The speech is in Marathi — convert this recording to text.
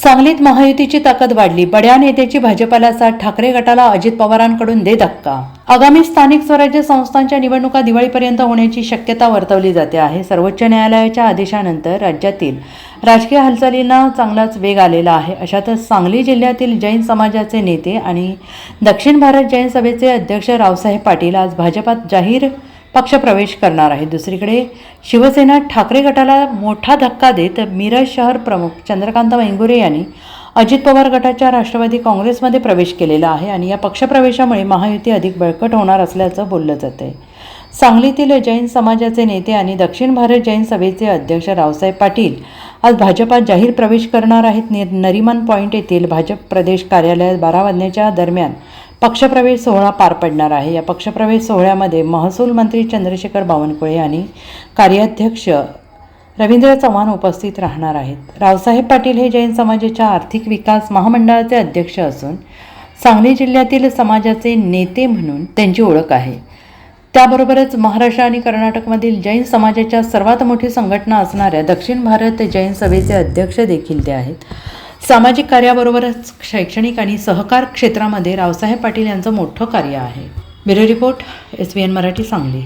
सांगलीत महायुतीची ताकद वाढली. बड्या नेत्याची भाजपला साथ. ठाकरे गटाला अजित पवारांकडून दे धक्का. आगामी स्थानिक स्वराज्य संस्थांच्या निवडणुका दिवाळीपर्यंत होण्याची शक्यता वर्तवली जाते आहे. सर्वोच्च न्यायालयाच्या आदेशानंतर राज्यातील राजकीय हालचालींना चांगलाच वेग आलेला आहे. अशातच सांगली जिल्ह्यातील जैन समाजाचे नेते आणि दक्षिण भारत जैन सभेचे अध्यक्ष रावसाहेब पाटील आज भाजपात जाहीर पक्षप्रवेश करणार आहे. दुसरीकडे शिवसेना ठाकरे गटाला मोठा धक्का देत मिरज शहर प्रमुख चंद्रकांत वेंगुर्ले यांनी अजित पवार गटाच्या राष्ट्रवादी काँग्रेसमध्ये प्रवेश केलेला आहे आणि या पक्षप्रवेशामुळे महायुती अधिक बळकट होणार असल्याचं बोललं जातंय. सांगलीतील जैन समाजाचे नेते आणि दक्षिण भारत जैन सभेचे अध्यक्ष रावसाहेब पाटील आज भाजपात जाहीर प्रवेश करणार आहेत. नरिमन पॉईंट येथील भाजप प्रदेश कार्यालयात 12 वाजण्याच्या दरम्यान पक्षप्रवेश सोहळा पार पडणार आहे. या पक्षप्रवेश सोहळ्यामध्ये महसूल मंत्री चंद्रशेखर बावनकुळे आणि कार्याध्यक्ष रवींद्र चव्हाण उपस्थित राहणार आहेत. रावसाहेब पाटील हे जैन समाजाच्या आर्थिक विकास महामंडळाचे अध्यक्ष असून सांगली जिल्ह्यातील समाजाचे नेते म्हणून त्यांची ओळख आहे. त्याबरोबरच महाराष्ट्र आणि कर्नाटकमधील जैन समाजाच्या सर्वात मोठी संघटना असणाऱ्या दक्षिण भारत जैन सभेचे अध्यक्ष देखील ते आहेत. सामाजिक कार्याबरोबरच शैक्षणिक आणि सहकार क्षेत्रामध्ये रावसाहेब पाटील यांचं मोठं कार्य आहे. Bureau report, SVN Marathi, Sangli.